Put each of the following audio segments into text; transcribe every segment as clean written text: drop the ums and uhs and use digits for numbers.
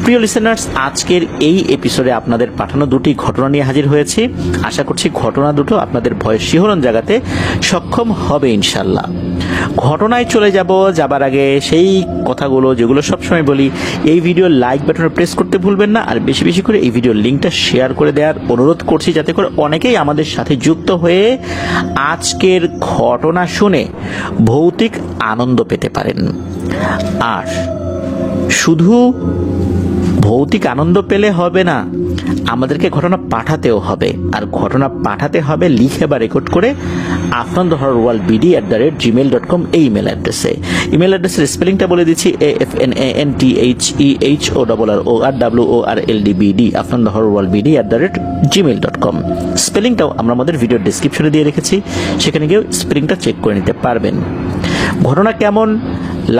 প্রিয় লিসেনার্স, আজকের এই এপিসোডে আপনাদের পাঠানো দুটি ঘটনা নিয়ে হাজির হয়েছি। আশা করছি ঘটনা দুটো আপনাদের ভয়ের শিহরণ জাগাতে সক্ষম হবে ইনশাল্লাহ। ঘটনায় চলে যাবার আগে সেই কথাগুলো যেগুলো সবসময় বলি, এই ভিডিও লাইক বাটনে প্রেস করতে ভুলবেন না, আর বেশি বেশি করে এই ভিডিওর লিঙ্কটা শেয়ার করে দেওয়ার অনুরোধ করছি, যাতে করে অনেকেই আমাদের সাথে যুক্ত হয়ে আজকের ঘটনা শুনে ভৌতিক আনন্দ পেতে পারেন। আর শুধু ভৌতিক আনন্দ পেলে হবে না, আমাদেরকে ঘটনা পাঠাতেও হবে। আর ঘটনা পাঠাতে হবে লিখে বা রেকর্ড করে afnanthehorrorworldbd@gmail.com এই ইমেল অ্যাড্রেসে। ইমেল অ্যাড্রেসের স্পেলিংটা বলে দিচ্ছি, AFNANTHEHORRORWORLDBD afnanthehorrorworldbd@gmail.com। স্পেলিংটাও আমরা আমাদের ভিডিওর ডেসক্রিপশনে দিয়ে রেখেছি, সেখানে গিয়ে স্পেলিংটা চেক করে নিতে পারবেন। ঘটনা কেমন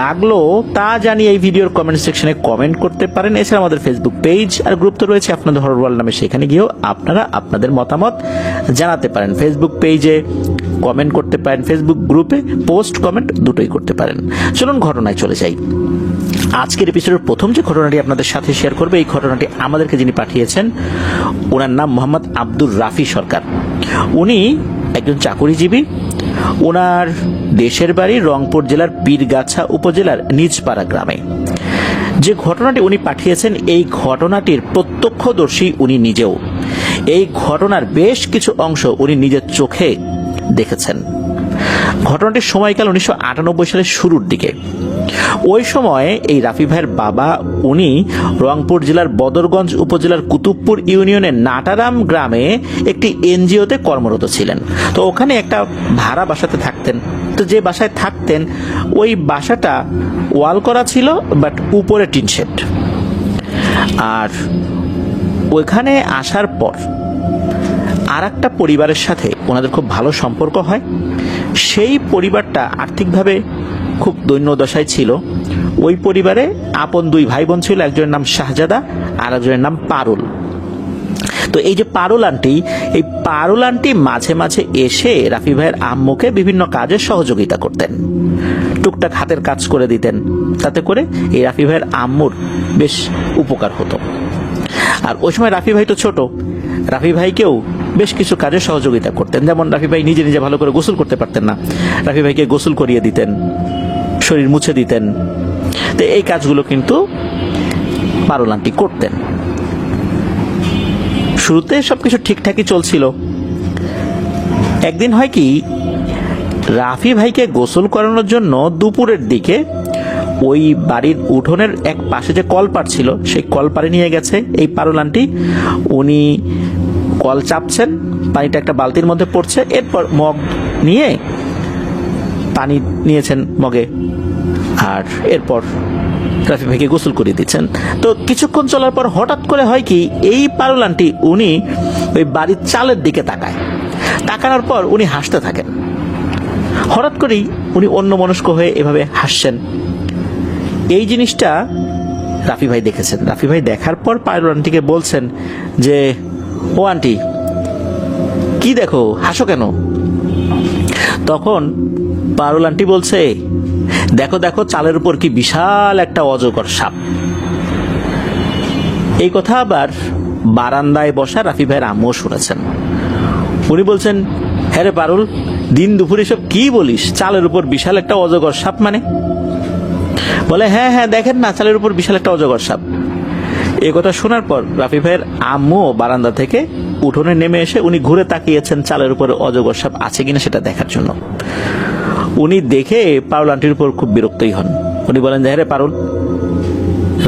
লাগলো তা জানিয়ে এই ভিডিওর কমেন্ট সেকশনে কমেন্ট করতে পারেন। এছাড়া আমাদের ফেসবুক পেজ আর গ্রুপ তো রয়েছে আপনাদের হরর ওয়ার্ল্ড নামে, সেখানে গিয়েও আপনারা আপনাদের মতামত জানাতে পারেন। ফেসবুক পেজে কমেন্ট করতে পারেন, ফেসবুক গ্রুপে পোস্ট কমেন্ট দুটোই করতে পারেন। চলুন ঘটনায় চলে যাই। আজকের এপিসোডের প্রথম যে ঘটনাটি আপনাদের সাথে শেয়ার করবে, এই ঘটনাটি আমাদেরকে যিনি পাঠিয়েছেন, ওনার নাম মোহাম্মদ আব্দুর রাফি সরকার। উনি একজন চাকুরিজীবী। ওনার দেশের বাড়ি রংপুর জেলার পীরগাছা উপজেলার নিজপাড়া গ্রামে। যে ঘটনাটি উনি পাঠিয়েছেন, এই ঘটনাটির প্রত্যক্ষদর্শী উনি নিজেও। এই ঘটনার বেশ কিছু অংশ উনি নিজের চোখে দেখেছেন। ঘটনাটির সময়কাল 1998 সালের শুরুর দিকে। ওই সময় এই রাফি ভাইয়ের বাবা, উনি রংপুর জেলার বদরগঞ্জ উপজেলার কুতুবপুর ইউনিয়নের নাটারাম গ্রামে একটি এনজিওতে কর্মরত ছিলেন। তো ওখানে একটা ভাড়া বাসাতে থাকতেন। তো যে বাসায় থাকতেন, ওই বাসাটা ওয়াল করা ছিল, বাট উপরে টিন শেড। আর ওইখানে আসার পর আর একটা পরিবারের সাথে ওনাদের খুব ভালো সম্পর্ক হয়। সেই পরিবারটা আর্থিকভাবে খুব দৈন্যদশায় ছিল। ওই পরিবারে আপন দুই ভাই বোন ছিল, একজনের নাম শাহজাদা আর একজনের নাম পারুল। তো এই যে পারুল আন্টি, এই পারুল আন্টি মাঝে মাঝে এসে রাফি ভাইয়ের আম্মুকে বিভিন্ন কাজে সহযোগিতা করতেন, টুকটাক হাতের কাজ করে দিতেন। তাতে করে এই রাফি ভাইয়ের আম্মুর বেশ উপকার হতো। আর ওই সময় রাফি ভাই তো ছোট, রাফি ভাইকেও বেশ কিছু কাজে সহযোগিতা করতেন। যেমন রাফি ভাই নিজে নিজে ভালো করে গোসল করতে পারতেন না, রাফি ভাইকে গোসল করিয়ে দিতেন, শরীর মুছে দিতেন। তো এই কাজগুলো কিন্তু পারুল আন্টি করতেন। শুরুতে সবকিছু ঠিকঠাকই চলছিল। একদিন হয় কি, রাফি ভাইকে গোসল করানোর জন্য দুপুরের দিকে ওই বাড়ির উঠোনের এক পাশে যে কলপার ছিল, সেই কলপারে নিয়ে গেছে এই পারুল আন্টি। উনি কল চাপছেন, পানিটা একটা বালতির মধ্যে পড়ছে। এরপর মগ নিয়ে পানি নিয়েছেন মগে, আর এরপর রাফি ভাইকে গোসল করে দিচ্ছেন। তো কিছুক্ষণ চলার পর হঠাৎ করে হয় কি, এই পারুল আন্টি উনি ওই বাড়ির চালের দিকে তাকানোর পর উনি হাসতে থাকেন। হঠাৎ করেই উনি অন্যমনস্ক হয়ে এভাবে হাসছেন। এই জিনিসটা রাফি ভাই দেখেছেন। রাফি ভাই দেখার পর পারুল আন্টিকে বলছেন যে, ও আন্টি, কি দেখো, হাসো কেন? তখন পারুল আন্টি বলছে, দেখো দেখো, চালের উপর কি বিশাল একটা অজগর সাপ। এই কথা আবার বারান্দায় বসা রাফি ভাইয়ের আম্মু শুনেছেন। উনি বলছেন, হ্যাঁ রে পারুল, দিন দুপুরে সব কি বলিস? চালের উপর বিশাল একটা অজগর সাপ মানে? বলে, হ্যাঁ হ্যাঁ, দেখেন না, চালের উপর বিশাল একটা অজগর সাপ। এই কথা শোনার পর রাফি ভাইয়ের আম্মু বারান্দা থেকে উঠোনে নেমে এসে উনি ঘুরে তাকিয়েছেন চালের উপরে অজগর সাপ আছে কিনা সেটা দেখার জন্য। উনি দেখে পারুল আন্টির উপর খুব বিরক্তই হন। উনি বলেন, হ্যাঁ রে পারুল,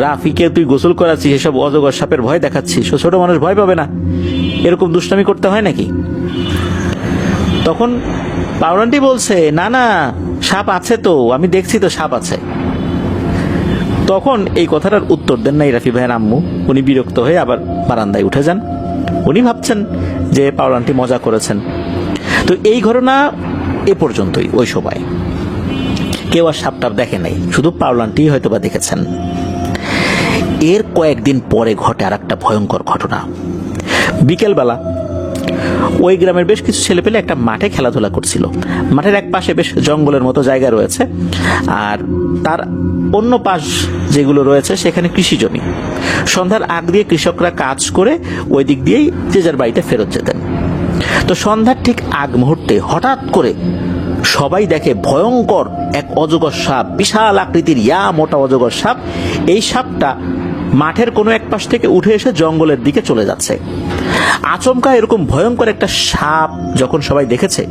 রাফিকে তুই গোসল করাচ্ছিস, এসব অজগর সাপের ভয় দেখাচ্ছিস, ছোট মানুষ ভয় পাবে না? এরকম দুষ্টামি করতে হয় নাকি? তখন পারুল আন্টি বলছে, না না, সাপ আছে তো, আমি দেখছি তো সাপ আছে। তখন এই কথাটার উত্তর দেন নাই রাফি ভাইয়ের আম্মু। উনি বিরক্ত হয়ে আবার বারান্দায় উঠে যান। উনি ভাবছেন যে পারুল আন্টি মজা করেছেন। তো এই ঘটনা এ পর্যন্তই। ওই সময় কেউ আর সাপ টাপ দেখে নাই, শুধু পারুল আন্টি হয়তো বা দেখেছেন। এর কয়েকদিন পরে ঘটে আর একটা ভয়ঙ্কর ঘটনা। বিকেলবেলা ওই গ্রামের বেশ কিছু ছেলেপেলে একটা মাঠে খেলাধুলা করছিল। মাঠের এক পাশে বেশ জঙ্গলের মতো জায়গা রয়েছে, আর তার অন্য পাশ যেগুলো রয়েছে সেখানে কৃষি জমি। সন্ধ্যার আগ দিয়ে কৃষকরা কাজ করে ওই দিক দিয়েই যে যার বাড়িতে ফেরত যেতেন। তো সন্ধ্যার ঠিক আগ মুহূর্তে হঠাৎ করে সবাই দেখে ভয়ঙ্কর এক অজগর সাপ, বিশাল আকৃতির মোটা অজগর সাপ। এই সাপটা মাঠের কোনো এক পাশ থেকে উঠে এসে জঙ্গলের দিকে চলে যাচ্ছে। আচমকা এরকম ভয়ঙ্কর একটা সাপ যখন সবাই দেখেছে,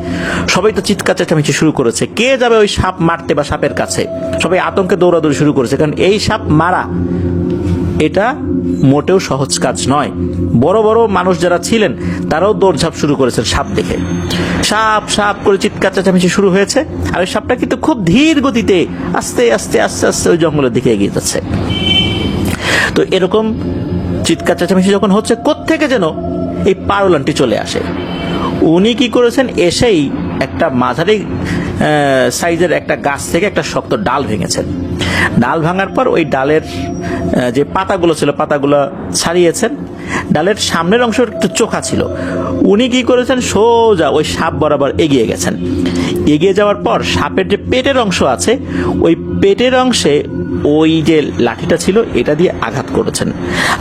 সবাই তো চিৎকার চেঁচামেচি শুরু করেছে। কে যাবে ওই সাপ মারতে বা সাপের কাছে? সবাই আতঙ্কে দৌড়াদৌড়ি শুরু করেছে, কারণ এই সাপ মারা এটা মোটেও সহজ কাজ নয়। বড় বড় মানুষ যারা ছিলেন তারাও দৌড়ঝাঁপ শুরু করেছেন সাপ দেখে। সাপ সাপ করে চিৎকার চেঁচামেচি শুরু হয়েছে, আর ওই সাপটা কিন্তু খুব ধীর গতিতে আস্তে আস্তে আস্তে আস্তে ওই জঙ্গলের দিকে এগিয়ে যাচ্ছে। তো এরকম চিৎকার চেঁচামেচি যখন হচ্ছে, কোত্থেকে যেন এই পারুল আন্টি চলে আসে। উনি কি করেছেন, এসেই একটা মাঝারি সাইজের একটা গাছ থেকে একটা শক্ত ডাল ভেঙেছেন। ডাল ভাঙার পর ওই ডালের যে পাতাগুলো ছিল পাতাগুলো ছাড়িয়েছেন। ডালের সামনের অংশ একটু চোখা ছিল। উনি কি করেছেন, সোজা ওই সাপ বরাবর এগিয়ে গেছেন। এগিয়ে যাওয়ার পর সাপের যে পেটের অংশ আছে, ওই পেটের অংশে ওই যে লাঠিটা ছিল এটা দিয়ে আঘাত করেছেন।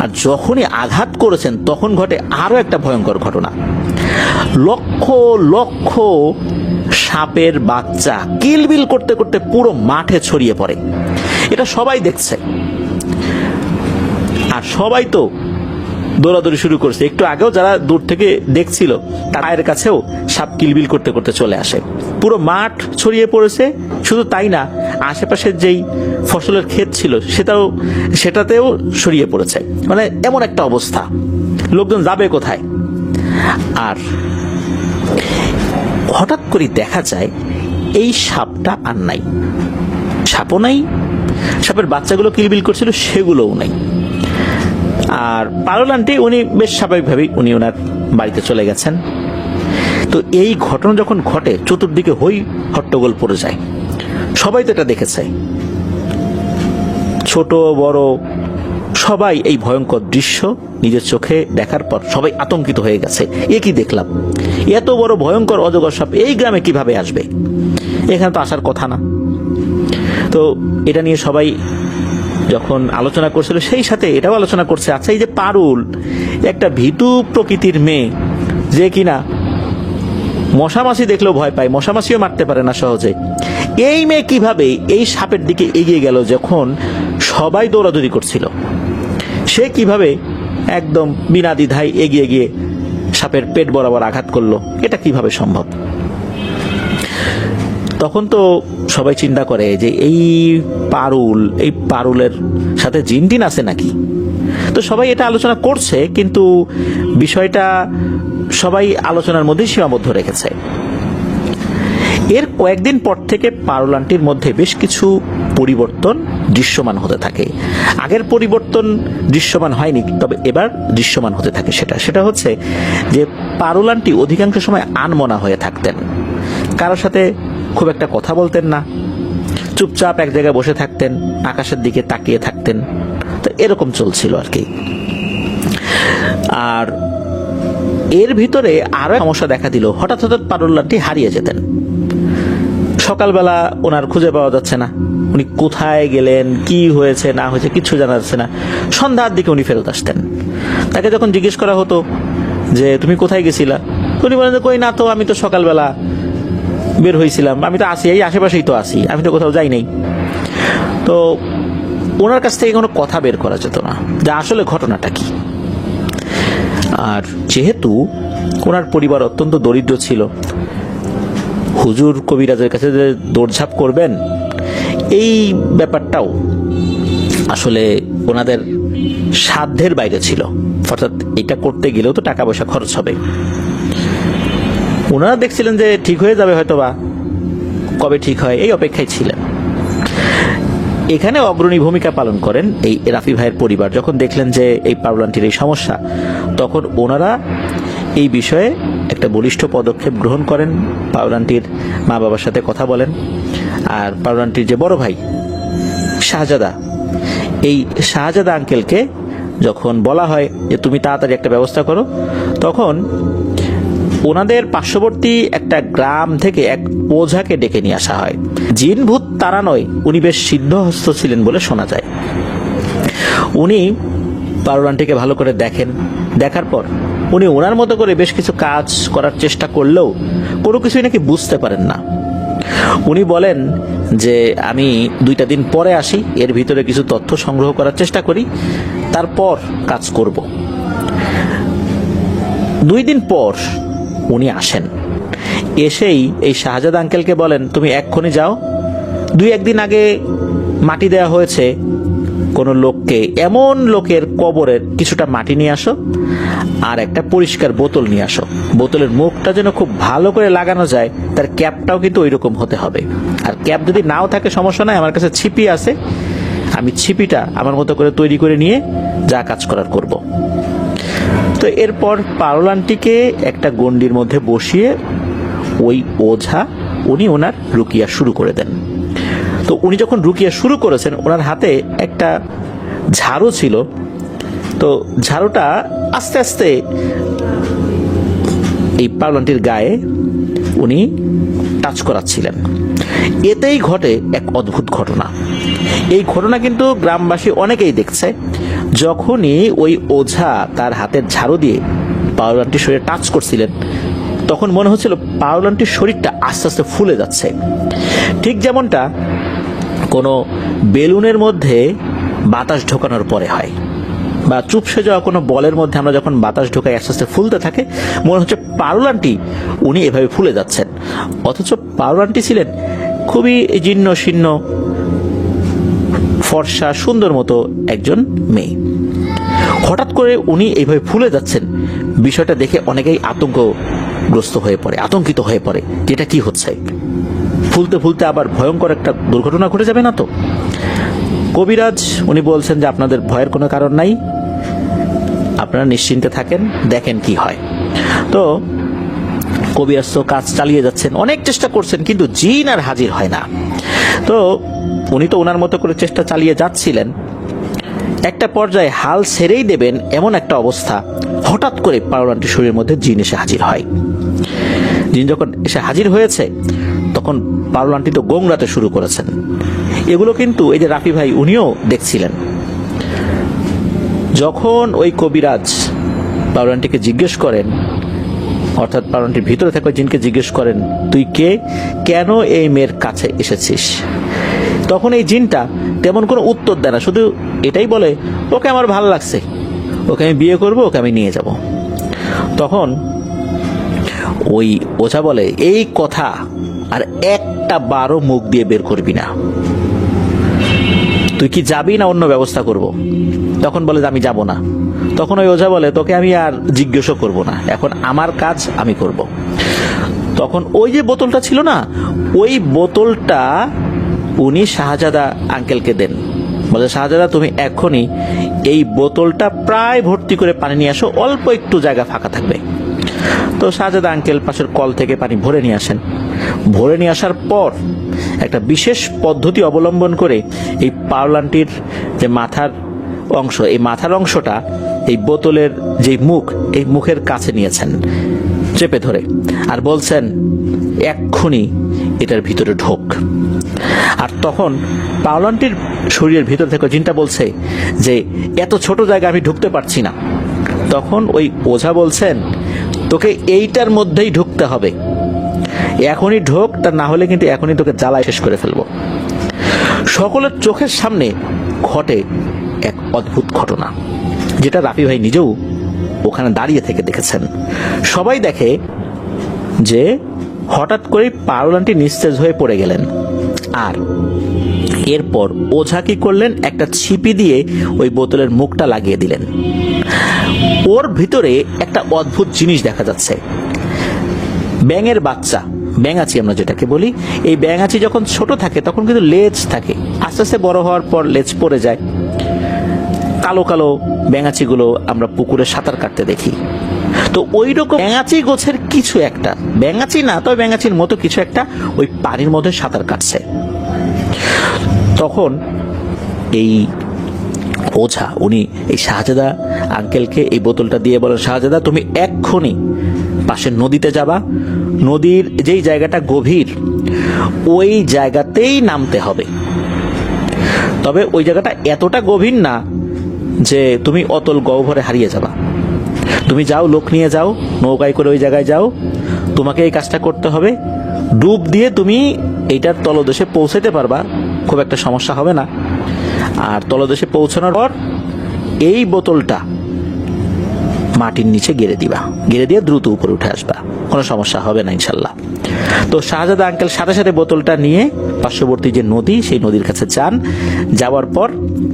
আর যখনই আঘাত করেছেন তখন ঘটে আরো একটা ভয়ঙ্কর ঘটনা। লক্ষ লক্ষ সাপের বাচ্চা কিলবিল করতে করতে পুরো মাঠে ছড়িয়ে পড়ে। এটা সবাই দেখছে, আর সবাই তো দৌড়াদৌড়ি শুরু করছে। একটু আগেও যারা দূর থেকে দেখছিল তাদের কাছেও সাপ কিলবিল করতে করতে চলে আসে। পুরো মাঠ ছড়িয়ে পড়েছে। শুধু তাই না, আশেপাশের যেই ফসলের ক্ষেত ছিল সেটাতেও ছড়িয়ে পড়েছে। মানে এমন একটা অবস্থা, লোকজন যাবে কোথায়? আর হঠাৎ করে দেখা যায় এই সাপটা আর নাই। সাপও নাই, সাপের বাচ্চাগুলো কিলবিল করছিল সেগুলোও নাই। আর পারুল আন্টি উনি বেশ স্বাভাবিকভাবেই উনি ওনার বাড়িতে চলে গেছেন। তো এই ঘটনা যখন ঘটে চতুর্দিকে হই হট্টগোল পড়ে যায়। সবাই তো এটা দেখেছে, ছোট বড় সবাই এই ভয়ঙ্কর দৃশ্য নিজের চোখে দেখার পর সবাই আতঙ্কিত হয়ে গেছে। এ কি দেখলাম, এত বড় ভয়ঙ্কর অজগর সাপ এই গ্রামে কিভাবে আসবে? এখানে তো আসার কথা না। তো এটা নিয়ে সবাই যখন আলোচনা করছিল, সেই সাথে এটাও আলোচনা করছে, আচ্ছা এই যে পারুল একটা ভীতু প্রকৃতির মেয়ে, যে কিনা মশামাছি দেখলেও ভয় পায়, মশামাছিও মারতে পারে না সহজে, এই মেয়ে কিভাবে এই সাপের দিকে এগিয়ে গেল যখন সবাই দৌড়াদৌড়ি করছিল? সে কিভাবে একদম বিনা দ্বিধায় এগিয়ে গিয়ে সাপের পেট বরাবর আঘাত করলো? এটা কিভাবে সম্ভব? তখন তো সবাই চিন্তা করে যে এই পারুলের সাথে জিনটিন আছে নাকি। তো সবাই এটা আলোচনা করছে, কিন্তু বিষয়টা সবাই আলোচনার মধ্যে সীমাবদ্ধ রেখেছে। এর কয়েকদিন পর থেকে পারুল আন্টির মধ্যে বেশ কিছু পরিবর্তন দৃশ্যমান হতে থাকে। আগের পরিবর্তন দৃশ্যমান হয়নি, তবে এবার দৃশ্যমান হতে থাকে। সেটা হচ্ছে যে পারুল আন্টি অধিকাংশ সময় আনমনা হয়ে থাকতেন, কারোর সাথে খুব একটা কথা বলতেন না, চুপচাপ এক জায়গায় বসে থাকতেন, আকাশের দিকে তাকিয়ে থাকতেন। তো এরকম চলছিল আর কি। আর এর ভিতরে আরো সমস্যা দেখা দিল। হঠাৎ হঠাৎ পারুল আন্টি হারিয়ে যেতেন। সকালবেলা ওনার খুঁজে পাওয়া যাচ্ছে না, উনি কোথায় গেলেন, কি হয়েছে না হয়েছে কিছু জানা যাচ্ছে না। সন্ধ্যার দিকে উনি ফেরত আসতেন। তাকে যখন জিজ্ঞেস করা হতো যে তুমি কোথায় গেছিলা, উনি বলেন যে কই না তো, আমি তো সকালবেলা বের হয়েছিলাম, আমি তো আসি, এই আশেপাশেই তো আসি, আমি তো কোথাও যাই নাই। তো ওনার কাছ থেকে কোনো কথা বের করা যেত না যে আসলে ঘটনাটা কি। আর যেহেতু ওনার পরিবার অত্যন্ত দরিদ্র ছিল, হুজুর কবিরাজের কাছে যে দৌড়ঝাঁপ করবেন এই ব্যাপারটাও আসলে ওনাদের সাধ্যের বাইরে ছিল। অর্থাৎ এটা করতে গেলেও তো টাকা পয়সা খরচ হবে। ওনারা দেখছিলেন যে ঠিক হয়ে যাবে, হয়তোবা কবে ঠিক হয় এই অপেক্ষায় ছিলেন। এখানে অগ্রণী ভূমিকা পালন করেন এই রাফি ভাইয়ের পরিবার। যখন দেখলেন যে এই পারুল আন্টির এই সমস্যা, তখন ওনারা এই বিষয়ে একটা বলিষ্ঠ পদক্ষেপ গ্রহণ করেন। পারুল আন্টির মা বাবার সাথে কথা বলেন। আর পারুল আন্টির যে বড় ভাই শাহজাদা, এই শাহজাদা আঙ্কেলকে যখন বলা হয় যে তুমি তাড়াতাড়ি একটা ব্যবস্থা করো, তখন ওনাদের পার্শ্ববর্তী একটা গ্রাম থেকে এক ওঝাকে ডেকে নিয়ে আসা হয়। জিন ভূত তারা নয়, উনি বেশ সিদ্ধহস্ত ছিলেন বলে শোনা যায়। উনি পারুল আন্টিকে ভালো করে দেখেন, দেখার পর উনি ওনার মতো করে বেশ কিছু কাজ করার চেষ্টা করলেও কোনো কিছুই নাকি বুঝতে পারেন না। উনি বলেন যে আমি 2টা দিন পরে আসি, এর ভিতরে কিছু তথ্য সংগ্রহ করার চেষ্টা করি, তারপর কাজ করব। 2 দিন পর উনি আসেন, এসেই এই শাহজাদ আঙ্কেলকে বলেন তুমি এক্ষুনি যাও, 2-1 দিন আগে মাটি দেওয়া হয়েছে কোনো লোককে, এমন লোকের কবরের কিছুটা মাটি নিয়ে আসো আর একটা পরিষ্কার বোতল নিয়ে আসো। বোতলের মুখটা যেন খুব ভালো করে লাগানো যায়, তার ক্যাপটাও কিন্তু ওই রকম হতে হবে। আর ক্যাপ যদি নাও থাকে সমস্যা নাই, আমার কাছে ছিপি আছে, আমি ছিপিটা আমার মতো করে তৈরি করে নিয়ে যা কাজ করার করব। তো এরপর পারুল আন্টিকে একটা গণ্ডির মধ্যে বসিয়ে ওই ওঝা উনি ওনার রুকিয়া শুরু করে দেন। তো উনি যখন রুকিয়া শুরু করেছেন, ওনার হাতে একটা ঝাড়ু ছিল, তো ঝাড়ুটা আস্তে আস্তে এই পারুল আন্টির গায়ে উনি টাচ করাচ্ছিলেন। এতেই ঘটে এক অদ্ভুত ঘটনা। এই ঘটনা কিন্তু গ্রামবাসী অনেকেই দেখছে। যখনই ওই ওঝা তার হাতের ঝাড়ু দিয়ে পারুল আন্টির শরীরে টাচ করছিলেন, তখন মনে হচ্ছিল পারুল আন্টির শরীরটা আস্তে আস্তে ফুলে যাচ্ছে, ঠিক যেমনটা কোনো বেলুনের মধ্যে বাতাস ঢোকানোর পরে হয়, বা চুপসে যাওয়া কোনো বলের মধ্যে আমরা যখন বাতাস ঢোকাই আস্তে আস্তে ফুলতে থাকে, মনে হচ্ছে পারুল আন্টি উনি এভাবে ফুলে যাচ্ছেন। অথচ পারুল আন্টি ছিলেন খুবই জীর্ণ শীর্ণ, ফর্সা সুন্দর মতো একজন মেয়ে। হঠাৎ করে উনি এইভাবে ফুলে যাচ্ছেন, বিষয়টা দেখে অনেকেই আতঙ্কিত হয়ে পড়ে, যেটা কি হচ্ছে, ফুলতে ফুলতে আবার ভয়ঙ্কর একটা দুর্ঘটনা ঘটে যাবে না তো। কবিরাজ উনি বলছেন যে আপনাদের ভয়ের কোনো কারণ নাই, আপনারা নিশ্চিন্তে থাকেন, দেখেন কি হয়। তো কবিরাজ তো কাজ চালিয়ে যাচ্ছেন, অনেক চেষ্টা করছেন, কিন্তু জিন আর হাজির হয় না। তো উনি তো ওনার মতো করে চেষ্টা চালিয়ে যাচ্ছিলেন। একটা পর্যায়ে হাল ছেড়েই দেবেন এমন একটা অবস্থা, হঠাৎ করে পারুল আন্টির শরীরের মধ্যে জিন এসে হাজির হয়। জিন যখন এসে হাজির হয়েছে, তখন পারুল আন্টি তো গোংরাতে শুরু করেছেন। এগুলো কিন্তু এই যে রাফি ভাই উনিও দেখছিলেন। যখন ওই কবিরাজ পারুল আন্টিকে জিজ্ঞেস করেন, অর্থাৎ পারুল আন্টির ভিতরে থাকা জিনকে জিজ্ঞেস করেন তুই কে, কেন এই মেয়ের কাছে এসেছিস, তখন এই জিনটা তেমন কোনো উত্তর দেয় না, শুধু এটাই বলে ওকে আমার ভালো লাগছে, ওকে আমি বিয়ে করব, ওকে আমি নিয়ে যাব। তখন ওই ওঝা বলে এই কথা আর একটা বারও মুখ দিয়ে বের করবি না, তুই কি যাবি না অন্য ব্যবস্থা করব। তখন বলে যে আমি যাব না। তখন ওই ওঝা বলে তোকে আমি আর জিজ্ঞেসও করব না, এখন আমার কাজ আমি করব। তখন ওই যে বোতলটা ছিল না, ওই বোতলটা উনি শাহজাদা আঙ্কেলকে দেন, বলে শাহজাদা তুমি এখনই এই বোতলটা প্রায় ভর্তি করে পানি নিয়ে আসো, অল্প একটু জায়গা ফাঁকা থাকবে। তো শাহজাদা আঙ্কেল পাশের কল থেকে পানি ভরে নিয়ে আসেন। ভরে নিয়ে আসার পর একটা বিশেষ পদ্ধতি অবলম্বন করে এই পারুল আন্টির যে মাথার অংশ, এই মাথার অংশটা এই বোতলের যে মুখ, এই মুখের কাছে নিয়েছেন চেপে ধরে, আর বলছেন এক্ষুনি এটার ভিতরে ঢোক। আর তখন পারুল আন্টির শরীরের ভিতর থেকে জিনটা বলছে যে এত ছোট জায়গা আমি ঢুকতে পারছি না। তখন ওই ওঝা বলছেন তোকে এইটার মধ্যেই ঢুকতে হবে, এখনই ঢোক, তা না হলে কিন্তু এখনই তোকে জ্বালায় শেষ করে ফেলবো। সকলের চোখের সামনে ঘটে এক অদ্ভুত ঘটনা, যেটা রাফি ভাই নিজেও ওখানে দাঁড়িয়ে থেকে দেখেছেন। সবাই দেখে যে হঠাৎ করে পারুল আন্টি নিস্তেজ হয়ে পড়ে গেলেন, আর এরপর ওঝা কি করলেন, একটা ছিপি দিয়ে ওই বোতলের মুখটা লাগিয়ে দিলেন। ওর ভিতরে একটা অদ্ভুত জিনিস দেখা যাচ্ছে, ব্যাঙের বাচ্চা, ব্যাঙাচি আমরা যেটাকে বলি। এই ব্যাঙাচি যখন ছোট থাকে তখন কিন্তু লেজ থাকে, আস্তে আস্তে বড় হওয়ার পর লেজ পড়ে যায়। কালো কালো ব্যাঙাচিগুলো আমরা পুকুরে সাঁতার কাটতে দেখি। তো ওই রকম ব্যাঙাচি গোছের কিছু একটা, ব্যাঙাচি না তবে ব্যাঙাচির মতো কিছু একটা ওই পানির মধ্যে সাঁতার কাটছে। তখন এই ওঝা উনি এই শাহজাদা আঙ্কেলকে এই বোতলটা দিয়ে বলেন শাহজাদা তুমি এক্ষুনি পাশের নদীতে যাবা, নদীর যেই জায়গাটা গভীর ওই জায়গাতেই নামতে হবে। তবে ওই জায়গাটা এতটা গভীর না যে তুমি অতল গহ্বরে হারিয়ে যাবা। তুমি যাও, লোক নিয়ে যাও, নৌকায় করে ওই জায়গায় যাও, তোমাকে এই কাজটা করতে হবে। ডুব দিয়ে তুমি এইটার তলদেশে পৌঁছাতে পারবা, খুব একটা সমস্যা হবে না। আর তলদেশে পৌঁছানোর পর এই বোতলটা মাটির নিচে গেড়ে দিবা, গেড়ে দিয়ে দ্রুত উপরে উঠে আসবা, কোনো সমস্যা হবে না ইনশাল্লাহ। তো শাহজাদা আঙ্কেল সাথে সাথে বোতলটা নিয়ে পার্শ্ববর্তী যে নদী সেই নদীর কাছে যান। যাওয়ার পর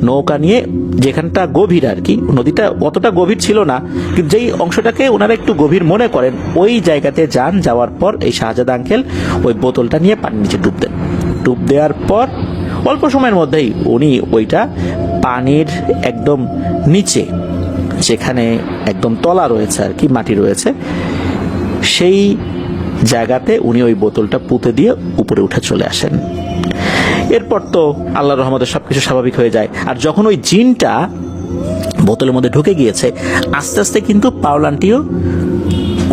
নৌকা নিয়ে, যেখানটা গভীর আর কি, নদীটা অতটা গভীর ছিল না কিন্তু যেই অংশটাকে ওনারা একটু গভীর মনে করেন ওই জায়গাতে যান। যাওয়ার পর এই শাহজাদা আঙ্কেল ওই বোতলটা নিয়ে পানির নিচে ডুব দেন। ডুব দেওয়ার পর অল্প সময়ের মধ্যেই উনি ওইটা পানির একদম নিচে, যেখানে একদম তলা রয়েছে আর কি, মাটি রয়েছে, সেই জায়গাতে উনি ওই বোতলটা পুঁতে দিয়ে উপরে উঠে চলে আসেন। এরপর তো আল্লাহর রহমতে সবকিছু স্বাভাবিক হয়ে যায়। আর যখন ওই জিনটা বোতলের মধ্যে ঢুকে গিয়েছে, আস্তে আস্তে কিন্তু পাওল আন্টিও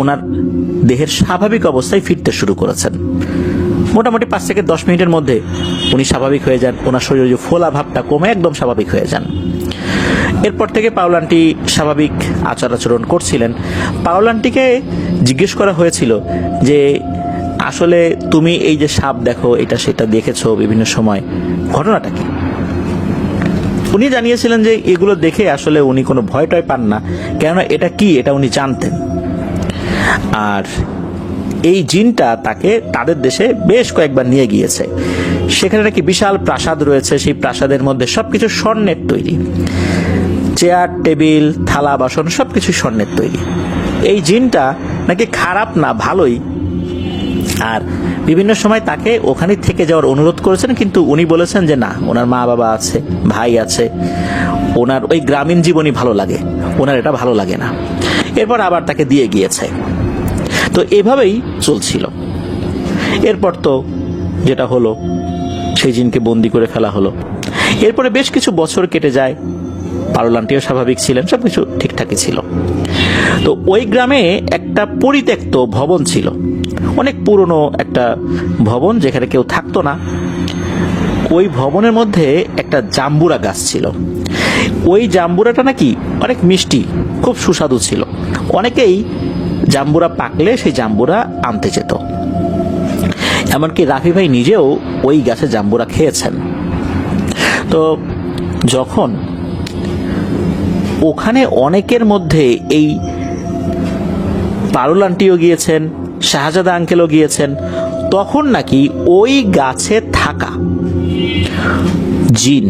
ওনার দেহের স্বাভাবিক অবস্থায় ফিরতে শুরু করেছেন। মোটামুটি 5 থেকে 10 মিনিটের মধ্যে উনি স্বাভাবিক হয়ে যান। ওনার শরীরে যে ফোলা ভাবটা কমে একদম স্বাভাবিক হয়ে যান। এরপর থেকে পাওল আন্টি স্বাভাবিক আচার আচরণ করছিলেন। পাওল আন্টিকে জিজ্ঞেস করা হয়েছিল যে আসলে তুমি এই যে সাপ দেখো, এটা সেটা দেখেছো বিভিন্ন সময়, ঘটনাটা কি? উনি জানিয়েছিলেন যে এগুলো দেখে আসলে উনি কোনো ভয় টয় পান না, কেননা এটা কি এটা উনি জানতেন। আর এই জিনটা তাকে তাদের দেশে বেশ কয়েকবার নিয়ে গিয়েছে। সেখানে নাকি বিশাল প্রাসাদ রয়েছে, সেই প্রাসাদের মধ্যে সবকিছু স্বর্ণের তৈরি, চেয়ার টেবিল থালা বাসন সবকিছু স্বর্ণের তৈরি। এই জিনটা নাকি খারাপ না, ভালোই। আর বিভিন্ন সময় তাকে ওখানে থেকে যাওয়ার অনুরোধ করেছেন, কিন্তু উনি বলেছেন যে না, ওনার মা বাবা আছে, ভাই আছে, ওনার ওই গ্রামীণ জীবনই ভালো লাগে, ওনার এটা ভালো লাগে না। এরপর আবার তাকে দিয়ে গিয়েছে। তো এভাবেই চলছিল। এরপর তো যেটা হলো, সেই জিনকে বন্দি করে ফেলা হলো। এরপরে বেশ কিছু বছর কেটে যায়। পাওল আন্টিও স্বাভাবিক ছিলেন, সবকিছু ঠিকঠাকই ছিল। তো ওই গ্রামে একটা পরিত্যক্ত ভবন ছিল, অনেক পুরনো একটা ভবন, যেখানে কেউ থাকতো না। ওই ভবনের মধ্যে একটা জাম্বুরা গাছ ছিল। ওই জাম্বুরাটা নাকি অনেক মিষ্টি, খুব সুস্বাদু ছিল। অনেকেই জাম্বুরা পাকলে সেই জাম্বুরা আনতে যেত। এমনকি রাফি ভাই নিজেও ওই গাছে জাম্বুরা খেয়েছেন। তো যখন ওখানে অনেকের মধ্যে এই পারুল আন্টিও গিয়েছেন, শাহজাদা আঙ্কেলও গিয়েছেন, তখন নাকি ওই গাছে থাকা জিন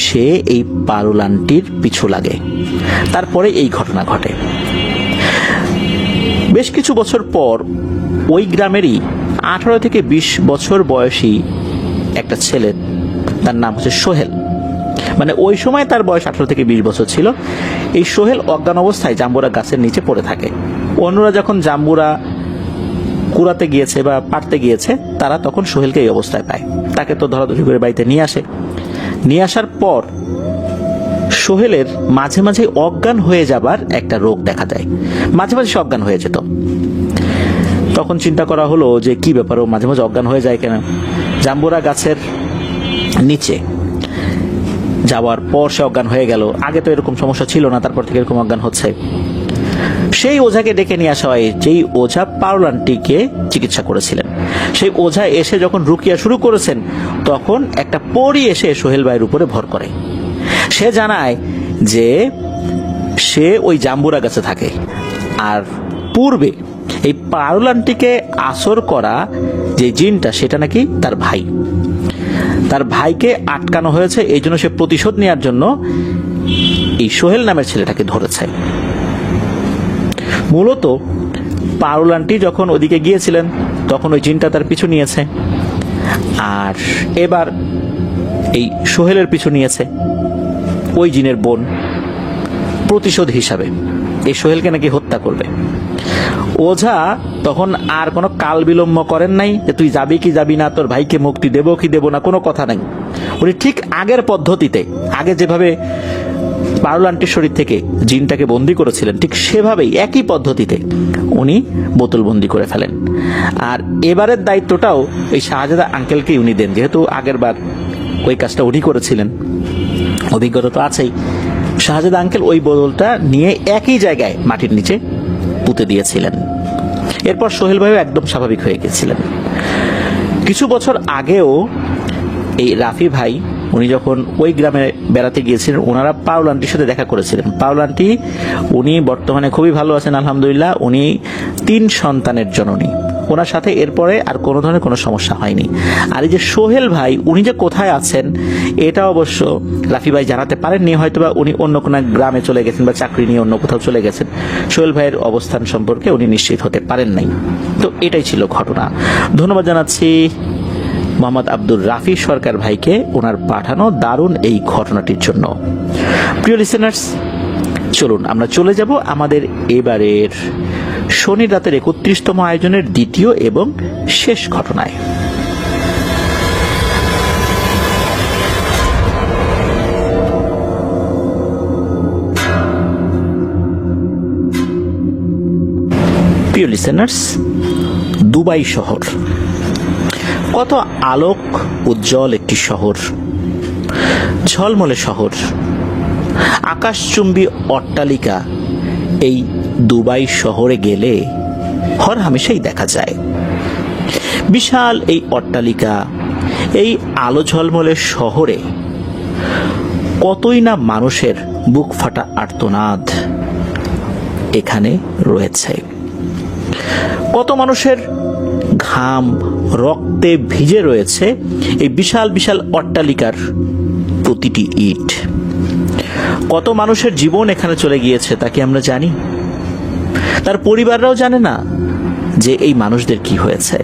সে এই পারুল আন্টির পিছু লাগে। তারপরে এই ঘটনা ঘটে। বেশ কিছু বছর পর ওই গ্রামেরই 18 থেকে 20 বছর বয়সী একটা ছেলে, তার নাম হচ্ছে সোহেল। মানে ওই সময় তার বয়স 18 থেকে 20 বছর ছিল। এই সোহেল অজ্ঞান অবস্থায় জাম্বুরা গাছের নিচে পড়ে থাকে। অন্যরা যখন জাম্বুরা কুড়াতে গিয়েছে বা পাড়তে গিয়েছে, তারা তখন সোহেলকে এই অবস্থায় পায়। তাকে তো ধরাধরি করে বাড়িতে নিয়ে আসে। নিয়ে আসার পর সোহেলের মাঝে মাঝে অজ্ঞান হয়ে যাবার একটা রোগ দেখা দেয়। মাঝে মাঝে সে অজ্ঞান হয়ে যেত। তখন চিন্তা করা হলো যে কি ব্যাপার, ও মাঝে মাঝে অজ্ঞান হয়ে যায় কেন? জাম্বুরা গাছের নিচে যাওয়ার পর সে অজ্ঞান হয়ে গেল। আগে তো এরকম সমস্যা ছিল না, তারপর থেকে এরকম অজ্ঞান হচ্ছে। সেই ওঝাকে ডেকে নিয়ে আসা হয়, যেই ওঝা পারুল আন্টিকে চিকিৎসা করেছিলেন। সেই ওঝা এসে যখন রুকিয়া শুরু করেছেন, তখন একটা পরী এসে সোহেল ভাইয়ের উপরে ভর করে। সে জানায় যে সে ওই জাম্বুরা গাছে থাকে, আর পূর্বে এই পারুল আন্টিকে আসর করা যে জিনটা, সেটা নাকি তার ভাই। তার ভাইকে আটকানো হয়েছে, এই জন্য সে প্রতিশোধ নেওয়ার জন্য এই সোহেল নামের ছেলেটাকে ধরেছে। মূলত পারুল আন্টি যখন ওদিকে গিয়েছিলেন, তখন ওই জিনটা তার পিছু নিয়েছে, আর এবার এই সোহেলের পিছু নিয়েছে ওই জিনের বোন, প্রতিশোধ হিসাবে এই সোহেলকে নাকি হত্যা করবে। ওঝা তখন আর কোনো কাল বিলম্ব করেন নাই যে তুই যাবি কি যাবি না, তোর ভাইকে মুক্তি দেবো কি দেবো না, কোনো কথা নাই। উনি ঠিক আগের পদ্ধতিতে, আগে যেভাবে পারুল আন্টির শরীর থেকে জিনটাকে বন্দি করেছিলেন, ঠিক সেভাবেই একই পদ্ধতিতে উনি বোতলবন্দি করে ফেলেন। আর এবারের দায়িত্বটাও এই শাহজাদা আঙ্কেলকেই উনি দেন, যেহেতু আগের বার ওই কাজটা উনি করেছিলেন, অভিজ্ঞতা তো আছেই। শাহজাদা আঙ্কেল ওই বোতলটা নিয়ে একই জায়গায় মাটির নিচে পুঁতে দিয়েছিলেন। এরপর সোহেল ভাইও একদম স্বাভাবিক হয়ে গেছিলেন। কিছু বছর আগেও এই রাফি ভাই উনি যখন ওই গ্রামে বেড়াতে গিয়েছিলেন, ওনারা পারুল আন্টির সাথে দেখা করেছিলেন। পারুল আন্টি উনি বর্তমানে খুবই ভালো আছেন আলহামদুলিল্লাহ। উনি 3 সন্তানের জননী। ওনার সাথে এরপরে আর কোনো ধরনের কোনো সমস্যা হয়নি। আর এই যে সোহেল ভাই উনি যে কোথায় আছেন এটা অবশ্য রাফি ভাই জানাতে পারেননি, হয়তোবা উনি অন্য কোনো গ্রামে চলে গেছেন বা চাকরি নিয়ে অন্য কোথাও চলে গেছেন। সোহেল ভাইয়ের অবস্থান সম্পর্কে উনি নিশ্চিত হতে পারেন নাই। তো এটাই ছিল ঘটনা। ধন্যবাদ জানাচ্ছি মোহাম্মদ আব্দুর রাফি সরকার ভাইকে ওনার পাঠানো দারুণ এই ঘটনাটির জন্য। প্রিয় লিসেনার্স, চলুন আমরা চলে যাব আমাদের এবারের শনির রাতের 31তম আয়োজনের দ্বিতীয় এবং শেষ ঘটনায়। প্রিয় লিসেনার্স, দুবাই শহর কত আলোক উজ্জ্বল একটি শহর, ঝলমলে শহর, আকাশচুম্বী অট্টালিকা এই দুবাই শহরে গেলে হরহামেশাই দেখা যায়। বিশাল এই অট্টালিকা, এই আলো ঝলমলে শহরে কতই না মানুষের বুক ফাটা আর্তনাদ এখানে রয়েছে। কত মানুষের ঘাম রক্তে ভিজে রয়েছে এই বিশাল বিশাল অট্টালিকার প্রতিটি ইট। কত মানুষের জীবন এখানে চলে গিয়েছে তা কি আমরা জানি? তার পরিবাররাও জানে না যে এই মানুষদের কি হয়েছে।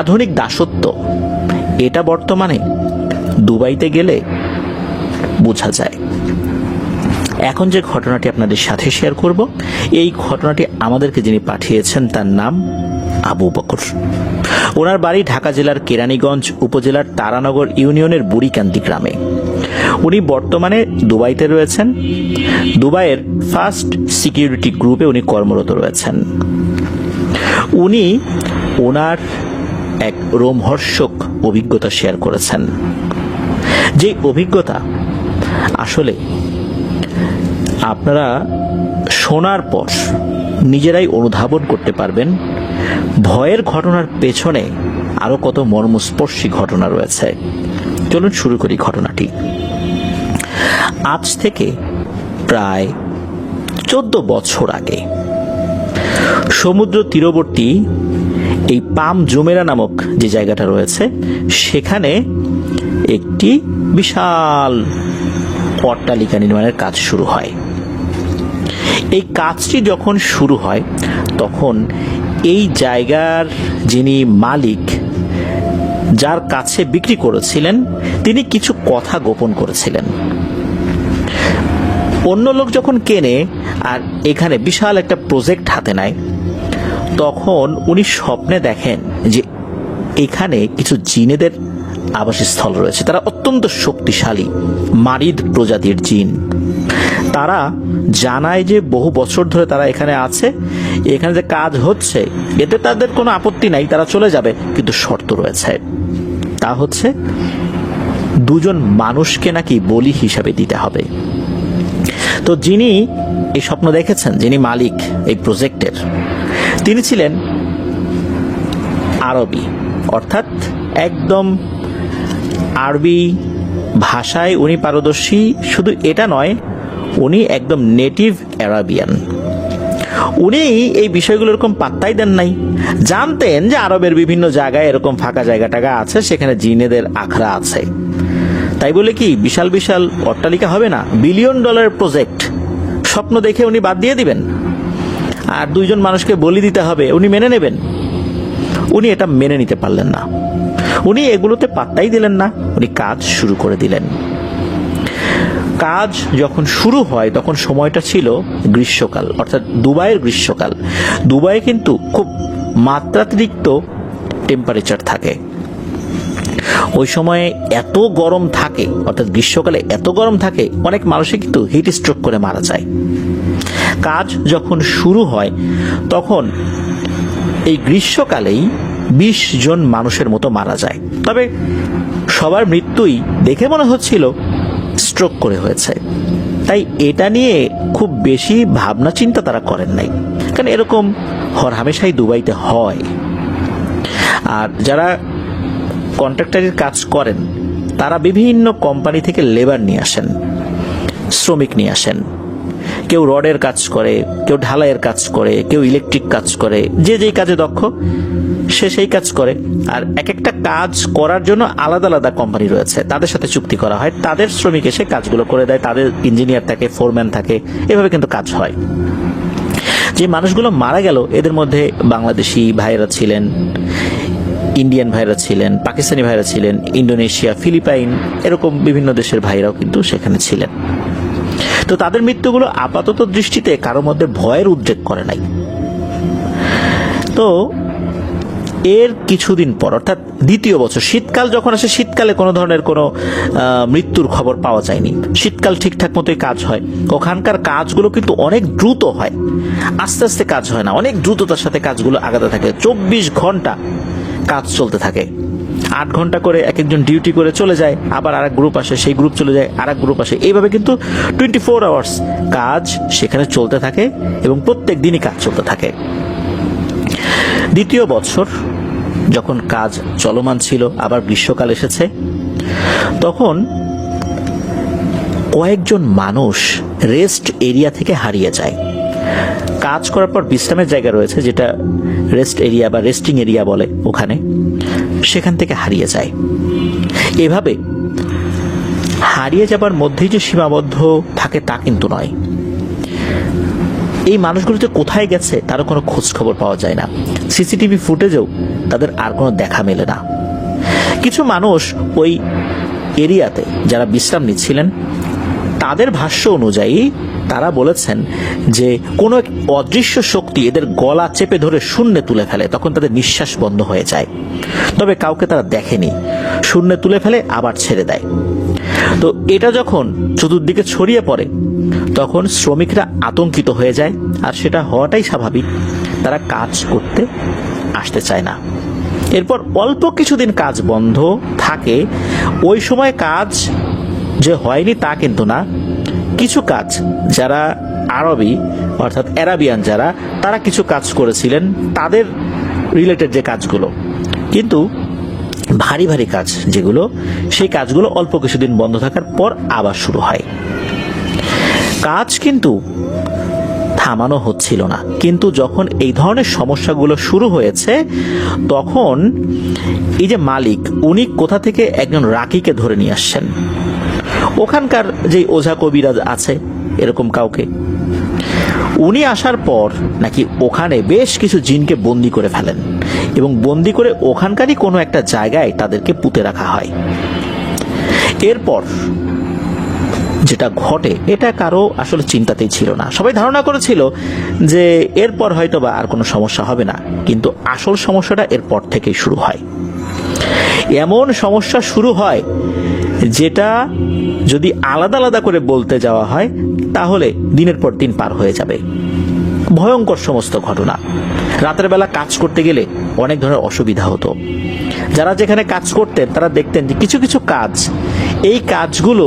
আধুনিক দাসত্ব এটা বর্তমানে দুবাইতে গেলে বোঝা যায়। এখন যে ঘটনাটি আপনাদের সাথে শেয়ার করব, এই ঘটনাটি আমাদেরকে যিনি পাঠিয়েছেন তার নাম আবু বকর। ওনার বাড়ি ঢাকা জেলার কেরানীগঞ্জ উপজেলার তারানগর ইউনিয়নের বুড়িকান্দি গ্রামে। উনি বর্তমানে দুবাইতে রয়েছেন। দুবাইয়ের ফার্স্ট সিকিউরিটি গ্রুপে উনি কর্মরত রয়েছেন। উনি ওনার এক রোমহর্ষক অভিজ্ঞতা শেয়ার করেছেন, যে অভিজ্ঞতা আসলে আপনারা শোনার পর নিজেরাই অনুধাবন করতে পারবেন ভয়ের ঘটনার পেছনে আরো কত মর্মস্পর্শী ঘটনা রয়েছে। চলুন শুরু করি ঘটনাটি। আজ থেকে প্রায় 14 বছর আগে সমুদ্র তীরবর্তী এই পাম জুমেরা নামক যে জায়গাটা রয়েছে সেখানে একটি বিশাল অট্টালিকা নির্মাণের কাজ শুরু হয়। এই কাজটি যখন শুরু হয় তখন এই জায়গার যিনি মালিক, যার কাছে বিক্রি করেছিলেন, তিনি কিছু কথা গোপন করেছিলেন। অন্য লোক যখন কেনে আর এখানে বিশাল একটা প্রজেক্ট হাতে নেয়, তখন উনি স্বপ্নে দেখেন যে এখানে কিছু জিনেদের আবাসস্থল রয়েছে। তারা অত্যন্ত শক্তিশালী মারিদ প্রজাতির জিন। তারা জানায় যে বহু বছর ধরে তারা এখানে আছে, এখানে যে কাজ হচ্ছে এতে তাদের কোনো আপত্তি নাই, তারা চলে যাবে, কিন্তু শর্ত রয়েছে। তা হচ্ছে 2 মানুষকে নাকি বলি হিসাবে দিতে হবে। তো যিনি এই স্বপ্ন দেখেছেন, যিনি মালিক এই প্রজেক্টের, তিনি ছিলেন আরবি, অর্থাৎ একদম আরবি ভাষায় উনি পারদর্শী। শুধু এটা নয়, উনি একদম নেটিভ আরাবিয়ান। উনি এই বিষয়গুলো এরকম পাত্তাই দেন নাই। জানতেন যে আরবের বিভিন্ন জায়গায় এরকম ফাঁকা জায়গা টাগা আছে, সেখানে জিনেদের আখড়া আছে। তাই বলে কি বিশাল বিশাল অট্টালিকা হবে না? $1 বিলিয়ন প্রজেক্ট স্বপ্ন দেখে উনি বাদ দিয়ে দিবেন? আর 2 মানুষকে বলি দিতে হবে, উনি মেনে নেবেন? উনি এটা মেনে নিতে পারলেন না। উনি এগুলোতে পাত্তাই দিলেন না, উনি কাজ শুরু করে দিলেন। কাজ যখন শুরু হয় তখন সময়টা ছিল গ্রীষ্মকাল, অর্থাৎ দুবাইয়ের গ্রীষ্মকাল। দুবাইয়ে কিন্তু খুব মাত্রাতিরিক্ত টেম্পারেচার থাকে। ওই সময়ে এত গরম থাকে, অর্থাৎ গ্রীষ্মকালে এত গরম থাকে, অনেক মানুষই কিন্তু হিট স্ট্রোক করে মারা যায়। কাজ যখন শুরু হয় তখন এই গ্রীষ্মকালেই 20 জন মানুষের মতো মারা যায়। তবে সবার মৃত্যুই দেখে মনে হচ্ছিল স্ট্রোক করে হয়েছে, তাই এটা নিয়ে খুব বেশি ভাবনা চিন্তা তারা করেন নাই, কারণ এরকম হরহামেশাই দুবাইতে হয়। আর যারা কন্ট্রাক্টরের কাজ করেন তারা বিভিন্ন কোম্পানি থেকে লেবার নিয়ে আসেন, শ্রমিক নিয়ে আসেন। কেউ রডের কাজ করে, কেউ ঢালাইয়ের কাজ করে, কেউ ইলেকট্রিক কাজ করে, যে যেই কাজে দক্ষ সে সেই কাজ করে। আর এক একটা কাজ করার জন্য আলাদা আলাদা কোম্পানি রয়েছে, তাদের সাথে চুক্তি করা হয়, তাদের শ্রমিক এসে কাজগুলো করে দেয়, তাদের ইঞ্জিনিয়ার থাকে, ফোরম্যান থাকে, এভাবে কিন্তু কাজ হয়। যে মানুষগুলো মারা গেল এদের মধ্যে বাংলাদেশি ভাইয়েরা ছিলেন, ইন্ডিয়ান ভাইরা ছিলেন, পাকিস্তানি ভাইরা ছিলেন, ইন্দোনেশিয়া, ফিলিপাইন, এরকম বিভিন্ন দেশের ভাইরাও কিন্তু সেখানে ছিলেন। তো তাদের মৃত্যুগুলো আপাতত দৃষ্টিতে কারোর মধ্যে ভয়ের উদ্রেক করে নাই। তো এর কিছুদিন পর, অর্থাৎ দ্বিতীয় বছর, শীতকাল যখন আসে, শীতকালে কোনো ধরনের কোনো মৃত্যুর খবর পাওয়া যায়নি। শীতকাল ঠিকঠাক মতোই কাজ হয়। ওখানকার কাজগুলো কিন্তু অনেক দ্রুত হয়, আস্তে আস্তে কাজ হয় না, অনেক দ্রুততার সাথে কাজগুলো আগাতে থাকে। 24 ঘন্টা কাজ চলতে থাকে। 8 ঘন্টা করে এক একজন ডিউটি করে চলে যায়, আবার আরেক গ্রুপ আসে, সেই গ্রুপ চলে যায়, আরেক গ্রুপ আসে, এইভাবে কিন্তু 24 আওয়ার্স কাজ সেখানে চলতে থাকে এবং প্রত্যেক দিনই কাজ চলতে থাকে। দ্বিতীয় বছর যখন কাজ চলমান ছিল, আবার গ্রীষ্মকাল এসেছে, তখন কয়েকজন মানুষ রেস্ট এরিয়া থেকে হারিয়ে যায়। কাজ করার পর বিশ্রামের জায়গা রয়েছে, যেটা রেস্ট এরিয়া বা রেস্টিং এরিয়া বলে, ওখানে সেখান থেকে হারিয়ে যায়। এভাবে হারিয়ে যাবার মধ্যেই যে সীমাবদ্ধ থাকে তা কিন্তু নয়। এই মানুষগুলো যে কোথায় গেছে তারও কোনো খোঁজ খবর পাওয়া যায় না। সিসিটিভি ফুটেজেও তাদের আর কোনো দেখা মেলে না। কিছু মানুষ ওই এরিয়াতে যারা বিশ্রাম নিচ্ছিলেন, তাদের ভাষ্য অনুযায়ী তারা বলেছেন যে কোনো এক অদৃশ্য শক্তি এদের গলা চেপে ধরে শূন্যে তুলে ফেলে, তখন তাদের নিঃশ্বাস বন্ধ হয়ে যায়। তবে কাউকে তারা দেখেনি, শূন্যে তুলে ফেলে আবার ছেড়ে দেয়। তো এটা যখন চতুর্দিকে ছড়িয়ে পড়ে তখন শ্রমিকরা আতঙ্কিত হয়ে যায়, আর সেটা হওয়াটাই স্বাভাবিক। তারা কাজ করতে আসতে চায় না। এরপর অল্প কিছুদিন কাজ বন্ধ থাকে। ওই সময় কাজ যে হয়নি তা কিন্তু না, কিছু কাজ যারা আরবি অর্থাৎ অ্যারাবিয়ান যারা, তারা কিছু কাজ করেছিলেন, তাদের রিলেটেড যে কাজগুলো, কিন্তু ভারী ভারী কাজ যেগুলো, সেই কাজগুলো অল্প কিছুদিন বন্ধ থাকার পর আবার শুরু হয়। কাজ কিন্তু থামানো হচ্ছিল না। কিন্তু যখন এই ধরনের সমস্যাগুলো শুরু হয়েছে, তখন এই যে মালিক, উনি কোথা থেকে একজন রাকিকে ধরে নিয়ে আসছেন, ওখানকার যে ওঝা কবিরাজ আছে এরকম কাউকে, উনি আসার পর নাকি ওখানে বেশ কিছু জিনকে বন্দি করে ফেলেন এবং বন্দি করে ওখানকারই কোনো একটা জায়গায় তাদেরকে পুঁতে রাখা হয়। এরপর যেটা ঘটে এটা কারো আসলে চিন্তাতেই ছিল না। সবাই ধারণা করেছিল যে এরপর হয়তো বা আর কোনো সমস্যা হবে না, কিন্তু আসল সমস্যাটা এরপর থেকেই শুরু হয়। এমন সমস্যা শুরু হয় যেটা যদি আলাদা আলাদা করে বলতে যাওয়া হয় তাহলে দিনের পর দিন পার হয়ে যাবে। ভয়ঙ্কর সমস্ত ঘটনা। রাতের বেলা কাজ করতে গেলে অনেক ধরনের অসুবিধা হতো। যারা যেখানে কাজ করতেন তারা দেখতেন যে কিছু কিছু কাজ, এই কাজগুলো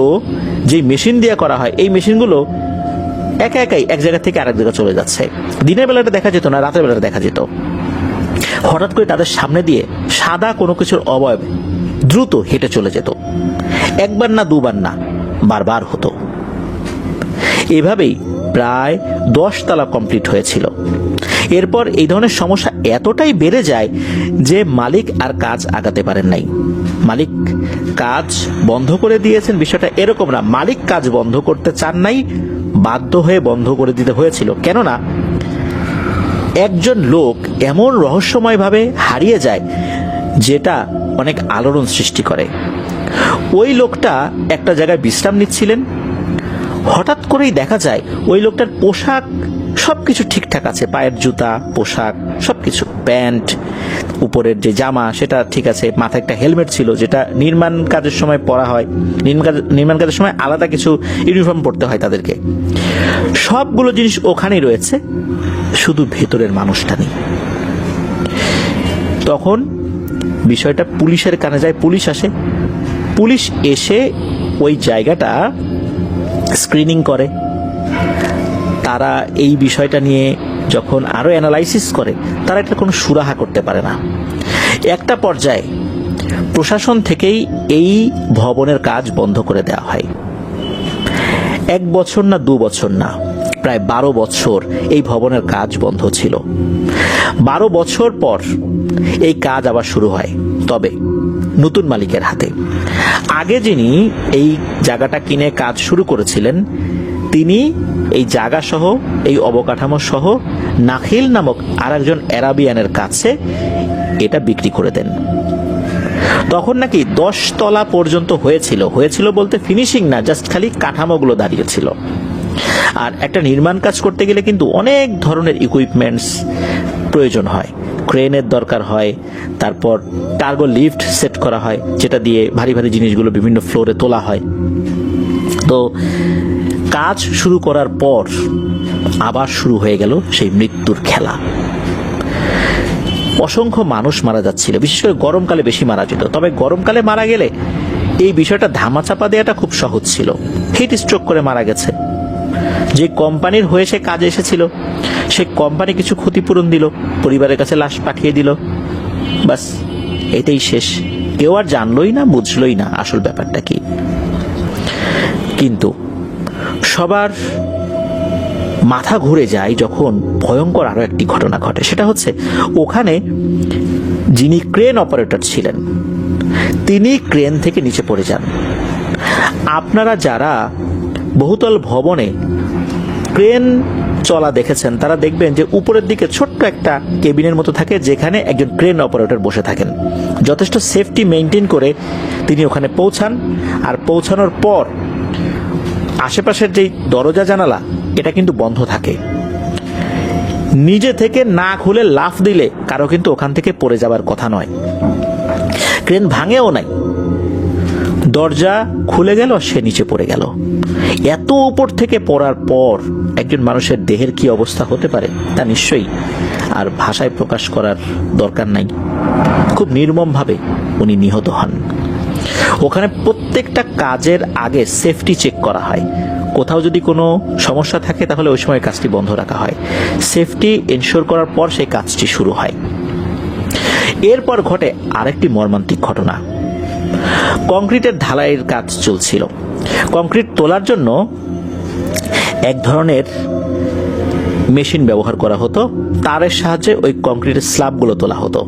যে মেশিন দিয়ে করা হয়, এই মেশিনগুলো একা একাই এক জায়গা থেকে আরেক জায়গা চলে যাচ্ছে। দিনের বেলাটা দেখা যেত না, রাতের বেলাটা দেখা যেত। হঠাৎ করে তাদের সামনে দিয়ে সাদা কোনো কিছুর অবয়ব দ্রুত হেঁটে চলে যেত। একবার না, দুবার না, বারবার হতো। এভাবেই প্রায় 10 তলা কমপ্লিট হয়েছিল। এরপর এই ধরনের সমস্যা এতটাই বেড়ে যায় যে মালিক আর কাজ আগাতে পারেন নাই। মালিক কাজ বন্ধ করে দিয়েছেন, বিষয়টা এরকম না। মালিক কাজ বন্ধ করতে চান নাই, বাধ্য হয়ে বন্ধ করে দিতে হয়েছিল। কেননা একজন লোক এমন রহস্যময়ভাবে হারিয়ে যায় যেটা অনেক আলোড়ন সৃষ্টি করে। ওই লোকটা একটা জায়গায় বিশ্রাম নিচ্ছিলেন, হঠাৎ করেই দেখা যায় ওই লোকটার পোশাক সবকিছু ঠিকঠাক আছে, পায়ের জুতা, পোশাক সবকিছু, প্যান্ট, উপরের যে জামা সেটা ঠিক আছে, মাথায় একটা হেলমেট ছিল যেটা নির্মাণ কাজের সময় পরা হয়, নির্মাণ কাজের সময় আলাদা কিছু ইউনিফর্ম পরতে হয় তাদেরকে। সবগুলো জিনিস ওখানেই রয়েছে, শুধু ভেতরের মানুষটা নেই। তখন বিষয়টা পুলিশের কানে যায়, পুলিশ আসে, পুলিশ এসে ওই জায়গাটা স্ক্রিনিং করে। তারা এই বিষয়টা নিয়ে যখন আরো অ্যানালাইসিস করে, তারা এটা কোনো সুরাহা করতে পারে না। একটা পর্যায়ে প্রশাসন থেকেই এই ভবনের কাজ বন্ধ করে দেওয়া হয়। 1 বছর না 2 বছর না, প্রায় 12 বছর এই ভবনের কাজ বন্ধ ছিল। 12 বছর পর এই কাজ আবার শুরু হয়, তবে নতুন মালিকের হাতে। আগে যিনি এই জায়গাটা কিনে কাজ শুরু করেছিলেন, তিনি এই জায়গা সহ, এই অবকাঠামো সহ নাখিল নামক আরেকজন আরাবিয়ানের কাছে এটা বিক্রি করে দেন। তখন নাকি 10 তলা পর্যন্ত হয়েছিল বলতে ফিনিশিং না, জাস্ট খালি কাঠামোগুলো দাঁড়িয়েছিল। আর একটা নির্মাণ কাজ করতে গেলে কিন্তু অনেক ধরনের ইকুইপমেন্টস প্রয়োজন হয়, ক্রেনের দরকার হয়, তারপর কার্গো লিফট সেট করা হয় যেটা দিয়ে ভারী ভারী জিনিসগুলো বিভিন্ন ফ্লোরে তোলা হয়। তো কাজ শুরু করার পর আবার শুরু হয়ে গেল সেই মৃত্যুর খেলা। অসংখ্য মানুষ মারা যাচ্ছিল, বিশেষ করে গরমকালে বেশি মারা যেত। তবে গরমকালে মারা গেলে এই বিষয়টা ধামাচাপা দেওয়াটা খুব সহজ ছিল। হিট স্ট্রোক করে মারা গেছে, যে কোম্পানির হয়ে সে কাজে এসেছিল সে কোম্পানি কিছু ক্ষতিপূরণ দিল, পরিবারের কাছে লাশ পাঠিয়ে দিল, বাস এটাই শেষ। কেউ আর জানলই না, বুঝলই না আসল ব্যাপারটা কি। কিন্তু সবার মাথা ঘুরে যায় যখন ভয়ঙ্কর আরো একটি ঘটনা ঘটে। সেটা হচ্ছে, ওখানে যিনি ক্রেন অপারেটর ছিলেন তিনি ক্রেন থেকে নিচে পড়ে যান। আপনারা যারা বহুতল ভবনে ক্রেন চলা দেখেছেন তারা দেখবেন যে উপরের দিকে ছোট্ট একটা কেবিনের মতো থাকে, যেখানে একজন ক্রেন অপারেটর বসে থাকেন। যথেষ্ট সেফটি মেনটেন করে তিনি ওখানে পৌঁছান। আর পৌঁছানোর পর আশেপাশের যেই দরজা জানালা এটা কিন্তু বন্ধ থাকে। নিজে থেকে না খুলে লাফ দিলে কারো কিন্তু ওখান থেকে পড়ে যাবার কথা নয়। ক্রেন ভাঙেও নাই, দরজা খুলে গেল, সে নিচে পড়ে গেল। এত উপর থেকে পড়ার পর একজন মানুষের দেহের কি অবস্থা হতে পারে তা নিশ্চয়ই আর ভাষায় প্রকাশ করার দরকার নাই। খুব নির্মমভাবে উনি নিহত হন। ওখানে প্রত্যেকটা কাজের আগে সেফটি চেক করা হয়। কোথাও যদি কোনো সমস্যা থাকে তাহলে ওই সময় কাজটি বন্ধ রাখা হয়। সেফটি এনশিওর করার পর সেই কাজটি শুরু হয়। এরপর ঘটে আরেকটি মর্মান্তিক ঘটনা। কংক্রিটের ঢালাইয়ের কাজ চলছিল। কংক্রিট তোলার জন্য এক ধরনের মেশিন ব্যবহার করা হতো, তারের সাহায্যে ওই কংক্রিটের স্ল্যাবগুলো তোলা হতো।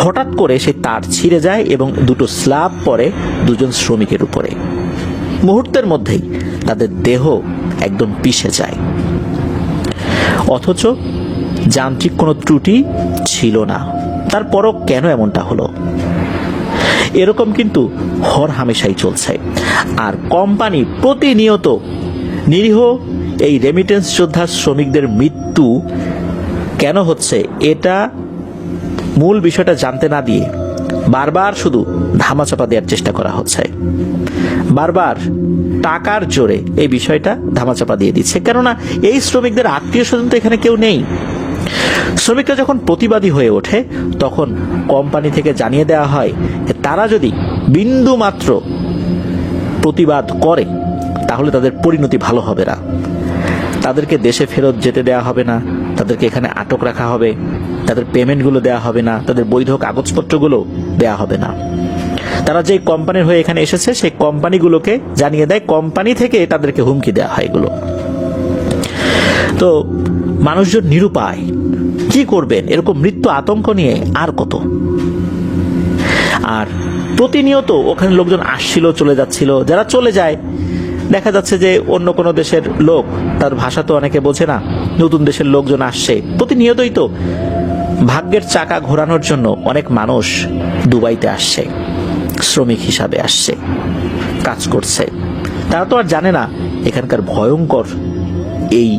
হঠাৎ করে সেই তার ছিঁড়ে যায় এবং দুটো স্ল্যাব পড়ে দুজন শ্রমিকের উপরে। মুহূর্তের মধ্যেই তাদের দেহ একদম পিষে যায়। অথচ যান্ত্রিক কোনো ত্রুটি ছিল না। তারপরও কেন এমনটা হলো? এরকম কিন্তু হরহামেশাই চলছে। আর কোম্পানি প্রতিনিয়ত নিরীহ এই রেমিটেন্স যোদ্ধা শ্রমিকদের মৃত্যু কেন হচ্ছে এটা মূল বিষয়টা জানতে না দিয়ে বারবার শুধু ধামাচাপা দেওয়ার চেষ্টা করা হচ্ছে। বারবার টাকার জোরে এই বিষয়টা ধামাচাপা দিয়ে দিচ্ছে। কেননা এই শ্রমিকদের আত্মীয় স্বজন তো এখানে কেউ নেই। শ্রমিকরা যখন প্রতিবাদী হয়ে ওঠে তখন কোম্পানি থেকে জানিয়ে দেওয়া হয় যে তারা যদি বিন্দু মাত্র প্রতিবাদ করে তাহলে তাদের পরিণতি ভালো হবে না। তাদেরকে দেশে ফেরত যেতে দেওয়া হবে না, তাদেরকে এখানে আটক রাখা হবে, তাদের পেমেন্টগুলো দেওয়া হবে না, তাদের বৈধ কাগজপত্রগুলো দেওয়া হবে না। তারা যে কোম্পানির হয়ে এখানে এসেছে সেই কোম্পানিগুলোকে জানিয়ে দেয়, কোম্পানি থেকে তাদেরকে হুমকি দেওয়া হয় এগুলো। তো মানুষজন নিরুপায়, কি করবেন? এরকম মৃত্যু আতঙ্ক নিয়ে আর কত। আর প্রতিনিয়ত ওখানে লোকজন আসছিল, চলে যাচ্ছিল। যারা চলে যায় দেখা যাচ্ছে যে অন্য কোনো দেশের লোক, তার ভাষা তো অনেকে বোঝে না, নতুন দেশের লোকজন আসছে। প্রতিনিয়তই তো ভাগ্যের চাকা ঘোরানোর জন্য অনেক মানুষ দুবাইতে আসছে, শ্রমিক হিসাবে আসছে, কাজ করছে। তারা তো আর জানে না এখানকার ভয়ঙ্কর এই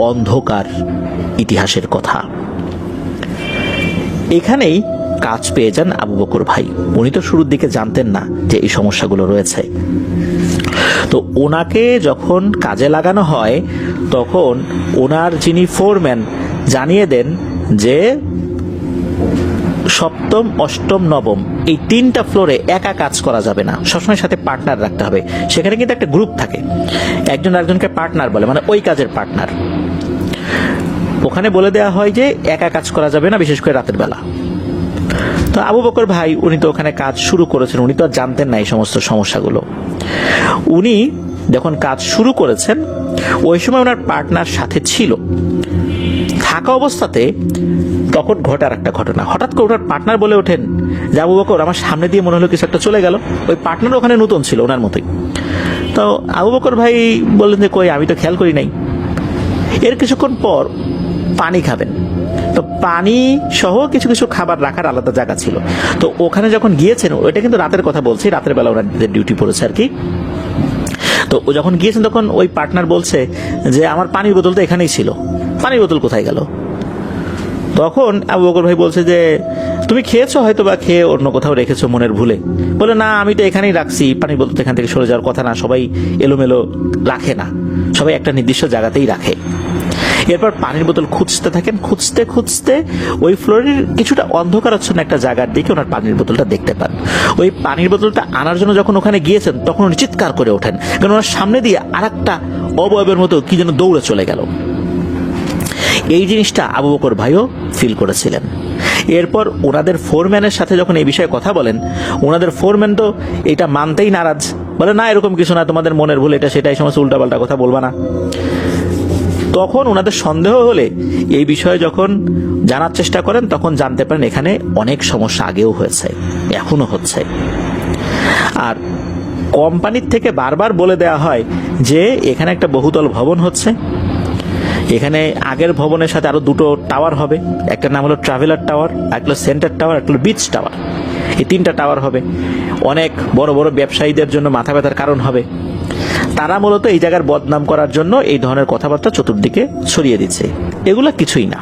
অন্ধকার ইতিহাসের কথা। এখানেই কাজ পেয়ে যান আবু বকর ভাই। উনি তো শুরুর দিকে জানতেন না যে এই সমস্যাগুলো রয়েছে। তো ওনাকে যখন কাজে লাগানো হয় তখন ওনার যিনি ফোরম্যান জানিয়ে দেন যে সপ্তম, অষ্টম, নবম এই 3টা ফ্লোরে একা কাজ করা যাবে না, সবসময় সাথে পার্টনার রাখতে হবে। সেখানে কিন্তু একটা গ্রুপ থাকে, একজন আরেকজনকে পার্টনার বলে, মানে ওই কাজের পার্টনার। ওখানে বলে দেওয়া হয় যে একা কাজ করা যাবে না, বিশেষ করে রাতের বেলা। তো আবু বকর ভাই উনি তো ওখানে কাজ শুরু করেছেন, উনি তো আর জানতেন না এই সমস্ত সমস্যাগুলো। উনি যখন কাজ শুরু করেছেন ওই সময় ওনার পার্টনার সাথে ছিল, থাকা অবস্থাতে তখন ঘটার একটা ঘটনা, হঠাৎ করে ওনার পার্টনার বলে ওঠেন যে আবু বকর আমার সামনে দিয়ে মনে হলো কিছু একটা চলে গেল। ওই পার্টনার ওখানে নতুন ছিল ওনার মতোই। তো আবু বকর ভাই বললেন যে কই, আমি তো খেয়াল করি নাই। এর কিছুক্ষণ পর পানি খাবেন, তো পানি সহ কিছু কিছু খাবার রাখার আলাদা জায়গা ছিল। তো ওখানে যখন গিয়েছেন, ওইটা কিন্তু রাতের কথা বলছি, রাতের বেলা ওনাদের ডিউটি পড়েছে আর কি। তো ও যখন গিয়েছেন তখন ওই পার্টনার বলছে যে আমার পানির বোতল তো এখানেই ছিল, পানির বোতল কোথায় গেল? তখন আবু বকর ভাই বলছে যে তুমি খেয়েছো, হয়তো বা খেয়ে অন্য কোথাও রেখেছো মনের ভুলে। বলে না, আমি তো এখানেই রাখছি, পানির বোতল এখান থেকে সরে যাওয়ার কথা না, সবাই এলোমেলো রাখে না, সবাই একটা নির্দিষ্ট জায়গাতেই রাখে। এরপর পানির বোতল খুঁজতে থাকেন, খুঁজতে খুঁজতে ওই ফ্লোরের কিছুটা অন্ধকারাচ্ছন্ন একটা জায়গার দিকে ওনার পানির বোতলটা দেখতে পান। ওই পানির বোতলটা আনার জন্য যখন ওখানে গিয়েছেন তখন উনি চিৎকার করে ওঠেন, কারণ ওনার সামনে দিয়ে আরেকটা অবয়বের মতো কি যেন দৌড়ে চলে গেল। এই জিনিসটা আবু বকর ভাইও ফিল করেছিলেন। এরপর ওনাদের ফোরম্যানের সাথে যখন এই বিষয়ে কথা বলেন, ওনাদের ফোরম্যান তো এটা মানতেই নারাজ, বলে না এরকম কিছু না, তোমাদের মনের ভুল, এটা সেটাই, সমস্ত উল্টাপাল্টা কথা বলবা না। তখন ওনাদের সন্দেহ হলে এই বিষয়ে যখন জানার চেষ্টা করেন তখন জানতে পারেন এখানে অনেক সমস্যা আগেও হয়েছে, এখনো হচ্ছে। আর কোম্পানির থেকে বারবার বলে দেওয়া হয় যে এখানে একটা বহুতল ভবন হচ্ছে, এখানে আগের ভবনের সাথে আরো 2টো টাওয়ার হবে, একটা নাম হলো ট্রাভেলার টাওয়ার, একটা হলো সেন্টার টাওয়ার, একটা হলো বিচ টাওয়ার। এই 3টা টাওয়ার হবে, অনেক বড় বড় ব্যবসায়ীদের জন্য মাথা ব্যথার কারণ হবে। তারা মূলত এই জায়গার বদনাম করার জন্য এই ধরনের কথাবার্তা চতুর্দিকে ছড়িয়ে দিচ্ছে, এগুলো কিছুই না।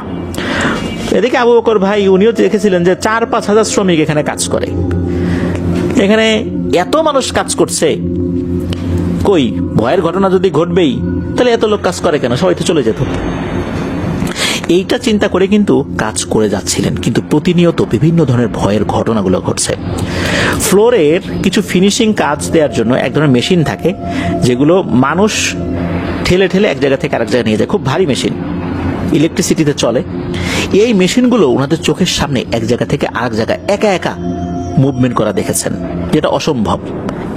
এদিকে আবু বকর ভাই উনিও দেখেছিলেন যে 4-5 হাজার শ্রমিক এখানে কাজ করে, এখানে এত মানুষ কাজ করছে, কই ভয়ের ঘটনা যদি ঘটবেই তাহলে এত লোক কাজ করে কেন, সবাই তো চলে যেত। এইটা চিন্তা করে কিন্তু কাজ করে যাচ্ছিলেন, কিন্তু প্রতিনিয়ত বিভিন্ন ধরনের ভয়ের ঘটনাগুলো ঘটছে। ফ্লোরের কিছু ফিনিশিং কাজ দেওয়ার জন্য এক ধরনের মেশিন থাকে যেগুলো মানুষ ঠেলে ঠেলে এক জায়গা থেকে আরেক জায়গায় নিয়ে যায়, খুব ভারী মেশিন, ইলেকট্রিসিটিতে চলে। এই মেশিনগুলো ওনাদের চোখের সামনে এক জায়গা থেকে আরেক জায়গায় একা একা মুভমেন্ট করা দেখেছেন, যেটা অসম্ভব।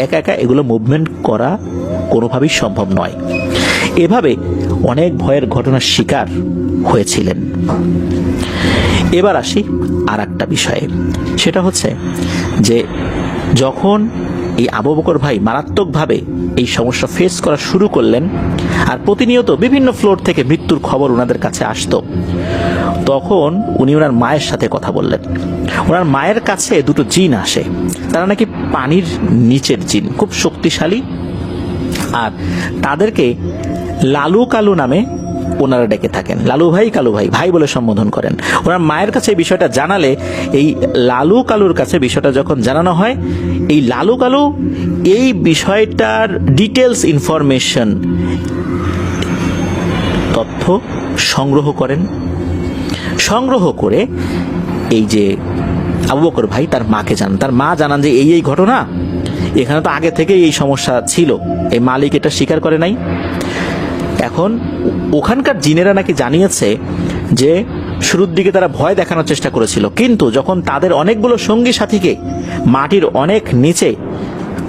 একা একা এগুলো মুভমেন্ট করা কোনোভাবেই সম্ভব নয়। এভাবে অনেক ভয়ের ঘটনার শিকার হয়েছিলেন। এবার আসি আর একটা বিষয়ে, সেটা হচ্ছে যে যখন এই আবু বকর ভাই মারাত্মকভাবে এই সমস্যা ফেস করা শুরু করলেন আর প্রতিনিয়ত বিভিন্ন ফ্লোর থেকে মৃত্যুর খবর ওনাদের কাছে আসতো, তখন উনি ওনার মায়ের সাথে কথা বললেন। ওনার মায়ের কাছে 2টো জিন আসে, তারা নাকি পানির নিচের জিন, খুব শক্তিশালী, আর তাদেরকে লালু কালু নামে ওনারা ডেকে থাকেন। লালু ভাই, কালু ভাই, ভাই বলে সম্বোধন করেন। ওনার মায়ের কাছে এই বিষয়টা জানালে, এই লালু কালুর কাছে বিষয়টা যখন জানানো হয়, এই লালু কালু এই বিষয়টার ডিটেলস ইনফরমেশন তথ্য সংগ্রহ করেন। সংগ্রহ করে এই যে আবু বকর ভাই তার মাকে জানান, তার মা জানান যে এই ঘটনা, এখানে তো আগে থেকেই এই সমস্যা ছিল, এই মালিক এটা স্বীকার করে নাই। এখন ওখানকার জিনেরা নাকি জানিয়েছে যে শুরুর দিকে তারা ভয় দেখানোর চেষ্টা করেছিল, কিন্তু যখন তাদের অনেকগুলো সঙ্গী সাথীকে মাটির অনেক নিচে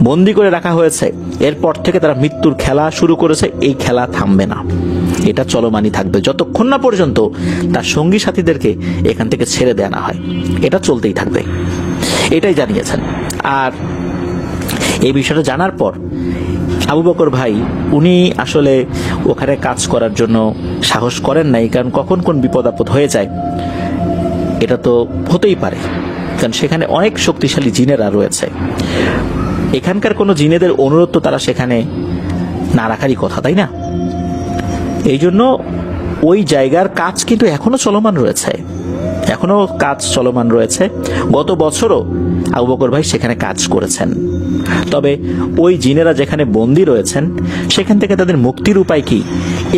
বন্দি করে রাখা হয়েছে, এরপর থেকে তারা মৃত্যুর খেলা শুরু করেছে। এই খেলা থামবে না, এটা চলমানই থাকবে যতক্ষণ না পর্যন্ত তার সঙ্গী সাথীদেরকে এখান থেকে ছেড়ে দেওয়া না হয়, এটা চলতেই থাকবে, এটাই জানিয়েছেন। আর এই বিষয়টা জানার পর আবু বকর ভাই উনি আসলে ওখানে কাজ করার জন্য সাহস করেন নাই, কারণ কখন কোন বিপদ আপদ হয়ে যায় এটা তো হতেই পারে, কারণ সেখানে অনেক শক্তিশালী জিনেরা রয়েছে। এখানকার কোনো জিনেদের অনুরোধ তো তারা সেখানে না রাখারই কথা, তাই না? এই জন্য ওই জায়গার কাজ কিন্তু এখনো চলমান রয়েছে, এখনো কাজ চলমান রয়েছে। গত বছরও আবু বকর ভাই সেখানে কাজ করেছেন। তবে ওই জিনেরা যেখানে বন্দী রয়েছেন সেখান থেকে তাদের মুক্তির উপায় কি,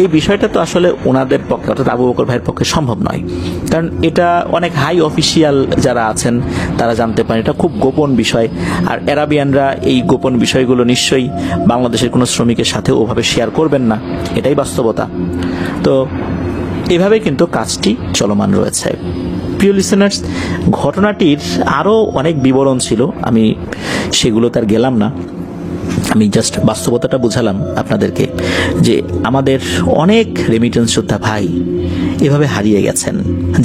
এই বিষয়টা তো আসলে ওনাদের পক্ষে, অর্থাৎ আবু বকর ভাইয়ের পক্ষে সম্ভব নয়। কারণ এটা অনেক হাই অফিসিয়াল যারা আছেন তারা জানতে পারেন, এটা খুব গোপন বিষয়। আর অ্যারাবিয়ানরা এই গোপন বিষয়গুলো নিশ্চয়ই বাংলাদেশের কোনো শ্রমিকের সাথে ওভাবে শেয়ার করবেন না, এটাই বাস্তবতা। তো এভাবে কিন্তু কাজটি চলমান রয়েছে। প্রিয় লিসেনার্স, ঘটনাটির আরও অনেক বিবরণ ছিল, আমি সেগুলো তার গেলাম না। আমি জাস্ট বাস্তবতাটা বুঝালাম আপনাদেরকে যে আমাদের অনেক রেমিটেন্স যোদ্ধা ভাই এভাবে হারিয়ে গেছেন,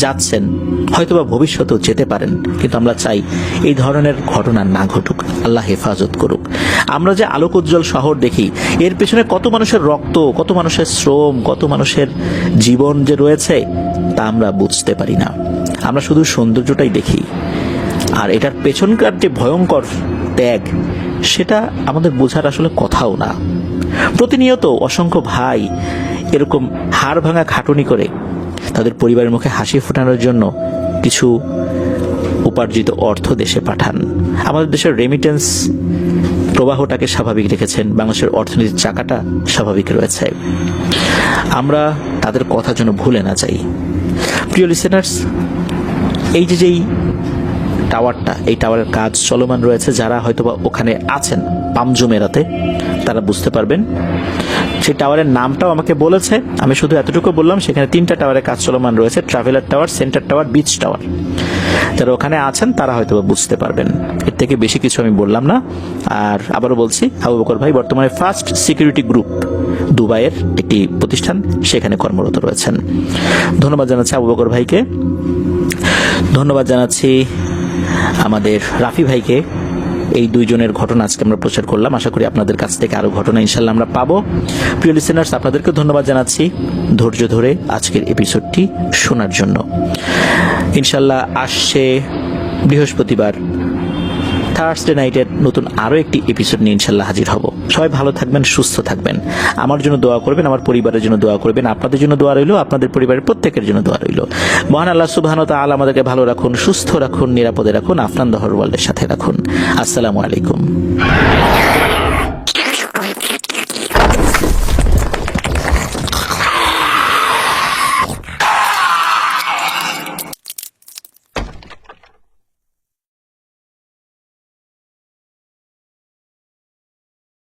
যাচ্ছেন, হয়তোবা ভবিষ্যতেও যেতে পারেন। কিন্তু আমরা চাই এই ধরনের ঘটনা না ঘটুক, আল্লাহ হেফাজত করুক। আমরা যে আলোক উজ্জ্বল শহর দেখি, এর পেছনে কত মানুষের রক্ত, কত মানুষের শ্রম, কত মানুষের জীবন যে রয়েছে তা আমরা বুঝতে পারি না। আমরা শুধু সৌন্দর্যটাই দেখি, আর এটার পেছনকার যে ভয়ঙ্কর ত্যাগ সেটা আমাদের বোঝার আসলে কথাও না। প্রতিনিয়ত অসংখ্য ভাই এরকম হাড় ভাঙা খাটুনি করে তাদের পরিবারের মুখে হাসি ফোটানোর জন্য কিছু উপার্জিত অর্থ দেশে পাঠান। আমাদের দেশের রেমিটেন্স প্রবাহটাকে স্বাভাবিক রেখেছেন, বাংলাদেশের অর্থনীতির চাকাটা স্বাভাবিক রয়েছে। আমরা তাদের কথা যেন ভুলে না যাই। প্রিয় লিসেনার্স, এই যেই টাওয়ারটা, এই টাওয়ারের কাজ চলমান রয়েছে, যারা হয়তোবা ওখানে আছেন পামজুমেরাতে তারা বুঝতে পারবেন। সেই টাওয়ারের নামটাও আমাকে বলেছে, আমি শুধু এতটুকু বললাম সেখানে 3টা টাওয়ারের কাজ চলমান রয়েছে, traveller tower, centre tower, beach tower. যারা ওখানে আছেন তারা হয়তোবা বুঝতে পারবেন, এর থেকে বেশি কিছু আমি বললাম না। আর আবারও বলছি, আবু বকর ভাই বর্তমানে ফার্স্ট সিকিউরিটি গ্রুপ দুবাইয়ের একটি প্রতিষ্ঠান, সেখানে কর্মরত রয়েছেন। ধন্যবাদ জানাচ্ছি আবু বকর ভাইকে, ধন্যবাদ জানাচ্ছি আমাদের রাফি ভাইকে। এই দুইজনের ঘটনা আজকে আমরা প্রচার করলাম, আশা করি আপনাদের কাছ থেকে আরো ঘটনা ইনশাল্লাহ আমরা পাবো। প্রিয় লিসেনার্স, আপনাদেরকে ধন্যবাদ জানাচ্ছি ধৈর্য ধরে আজকের এপিসোডটি শোনার জন্য। ইনশাল্লাহ আসছে বৃহস্পতিবার থার্সডে নাইটের নতুন আরো একটি এপিসোড নিয়ে ইনশাল্লাহ হাজির হব। সবাই ভালো থাকবেন, সুস্থ থাকবেন, আমার জন্য দোয়া করবেন, আমার পরিবারের জন্য দোয়া করবেন, আপনাদের জন্য দোয়া রইল, আপনাদের পরিবারের প্রত্যেকের জন্য দোয়া রইল। মহান আল্লাহ সুবহানাহু ওয়া তাআলা আমাদেরকে ভালো রাখুন, সুস্থ রাখুন, নিরাপদে রাখুন, আফনান দহর ওয়ার্ল্ডের সাথে রাখুন। আসসালামু আলাইকুম।